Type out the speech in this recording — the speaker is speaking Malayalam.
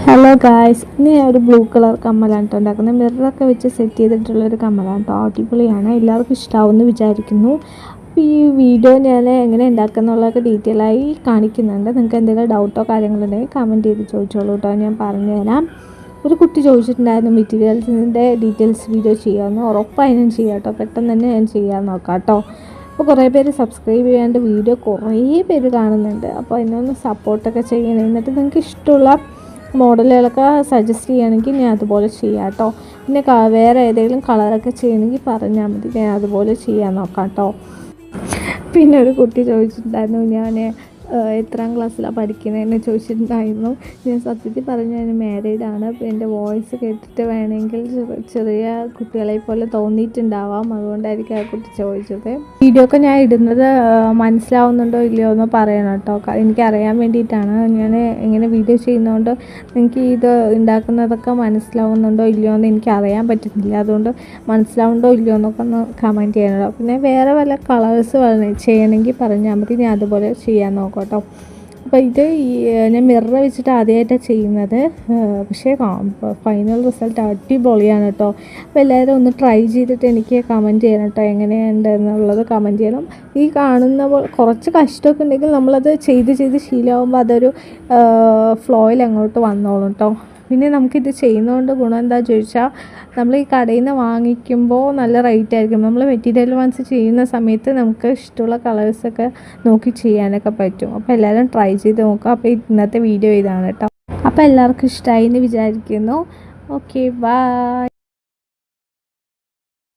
ഹലോ ഗായ്സ്, ഇന്ന് ഞാൻ ഒരു ബ്ലൂ കളർ കമ്മലാണ് കേട്ടോ ഉണ്ടാക്കുന്നത്. മിററൊക്കെ വെച്ച് സെറ്റ് ചെയ്തിട്ടുള്ളൊരു കമ്മലാണ് കേട്ടോ. അടിപൊളിയാണ്, എല്ലാവർക്കും ഇഷ്ടമാവുമെന്ന് വിചാരിക്കുന്നു. അപ്പോൾ ഈ വീഡിയോ ഞാൻ എങ്ങനെ ഉണ്ടാക്കുന്നുള്ളതൊക്കെ ഡീറ്റെയിൽ ആയി കാണിക്കുന്നുണ്ട്. നിങ്ങൾക്ക് എന്തെങ്കിലും ഡൗട്ടോ കാര്യങ്ങളുണ്ടെങ്കിൽ കമൻറ്റ് ചെയ്ത് ചോദിച്ചോളൂ കേട്ടോ, ഞാൻ പറഞ്ഞുതരാം. ഒരു കുട്ടി ചോദിച്ചിട്ടുണ്ടായിരുന്നു മെറ്റീരിയൽസിൻ്റെ ഡീറ്റെയിൽസ് വീഡിയോ ചെയ്യാമെന്ന്. ഉറപ്പായി ഞാൻ ചെയ്യാം കേട്ടോ, പെട്ടെന്ന് തന്നെ ഞാൻ ചെയ്യാൻ നോക്കാം കേട്ടോ. അപ്പോൾ കുറേ പേര് സബ്സ്ക്രൈബ് ചെയ്യാണ്ട് വീഡിയോ കുറേ പേര് കാണുന്നുണ്ട്. അപ്പോൾ അതിനൊന്ന് സപ്പോർട്ടൊക്കെ ചെയ്യണം. എന്നിട്ട് നിങ്ങൾക്ക് ഇഷ്ടമുള്ള മോഡലുകളൊക്കെ സജസ്റ്റ് ചെയ്യുകയാണെങ്കിൽ ഞാൻ അതുപോലെ ചെയ്യാം കേട്ടോ. പിന്നെ വേറെ ഏതെങ്കിലും കളറൊക്കെ ചെയ്യണമെങ്കിൽ പറഞ്ഞാൽ മതി, ഞാൻ അതുപോലെ ചെയ്യാൻ നോക്കാം കേട്ടോ. പിന്നെ ഒരു കുട്ടി ചോദിച്ചിട്ടുണ്ടായിരുന്നു ഞാൻ എത്രാം ക്ലാസ്സിലാണ് പഠിക്കുന്നതെന്ന് ചോദിച്ചിട്ടുണ്ടായിരുന്നു. ഞാൻ സത്യത്തിൽ പറഞ്ഞാൽ ഞാൻ മാരീഡാണ്. അപ്പോൾ എൻ്റെ വോയിസ് കേട്ടിട്ട് വേണമെങ്കിൽ ചെറിയ കുട്ടികളെ പോലെ തോന്നിയിട്ടുണ്ടാവാം, അതുകൊണ്ടായിരിക്കും ആ കുട്ടി ചോദിച്ചത്. വീഡിയോ ഒക്കെ ഞാൻ ഇടുന്നത് മനസ്സിലാവുന്നുണ്ടോ ഇല്ലയോ എന്ന് പറയണം കേട്ടോ. എനിക്കറിയാൻ വേണ്ടിയിട്ടാണ്. ഞാൻ ഇങ്ങനെ വീഡിയോ ചെയ്യുന്നതുകൊണ്ട് എനിക്ക് ഇത് ഉണ്ടാക്കുന്നതൊക്കെ മനസ്സിലാവുന്നുണ്ടോ ഇല്ലയോ എന്ന് എനിക്ക് അറിയാൻ പറ്റുന്നില്ല. അതുകൊണ്ട് മനസ്സിലാവുന്നുണ്ടോ ഇല്ലയോ എന്നൊക്കെ ഒന്ന് കമൻറ്റ് ചെയ്യണല്ലോ. പിന്നെ വേറെ വല്ല കളേഴ്സ് ചെയ്യണമെങ്കിൽ പറഞ്ഞാൽ മതി, ഞാൻ അതുപോലെ ചെയ്യാൻ നോക്കാം കേട്ടോ. അപ്പോൾ ഇത് ഞാൻ മിറർ വെച്ചിട്ട് ആദ്യമായിട്ടാണ് ചെയ്യുന്നത്. പക്ഷേ ഫൈനൽ റിസൾട്ട് അടിപൊളിയാണ് കേട്ടോ. അപ്പോൾ എല്ലാവരും ഒന്ന് ട്രൈ ചെയ്തിട്ട് എനിക്ക് കമൻറ്റ് ചെയ്യണം കേട്ടോ, എങ്ങനെയുണ്ട് എന്നുള്ളത് കമൻറ്റ് ചെയ്യണം. ഈ കാണുന്ന കുറച്ച് കഷ്ടമൊക്കെ ഉണ്ടെങ്കിൽ നമ്മളത് ചെയ്ത് ശീലമാകുമ്പോൾ അതൊരു ഫ്ലോയിൽ അങ്ങോട്ട് വന്നോളും കേട്ടോ. പിന്നെ നമുക്കിത് ചെയ്യുന്നതുകൊണ്ട് ഗുണം എന്താണെന്ന് ചോദിച്ചാൽ, നമ്മൾ ഈ കടയിൽ നിന്ന് വാങ്ങിക്കുമ്പോൾ നല്ല റേറ്റ് ആയിരിക്കും. നമ്മൾ മെറ്റീരിയൽ വൺസ് ചെയ്യുന്ന സമയത്ത് നമുക്ക് ഇഷ്ടമുള്ള കളേഴ്സൊക്കെ നോക്കി ചെയ്യാനൊക്കെ പറ്റും. അപ്പോൾ എല്ലാവരും ട്രൈ ചെയ്ത് നോക്കുക. അപ്പോൾ ഇന്നത്തെ വീഡിയോ ഇതാണ് കേട്ടോ. അപ്പോൾ എല്ലാവർക്കും ഇഷ്ടമായി എന്ന് വിചാരിക്കുന്നു. Okay, by.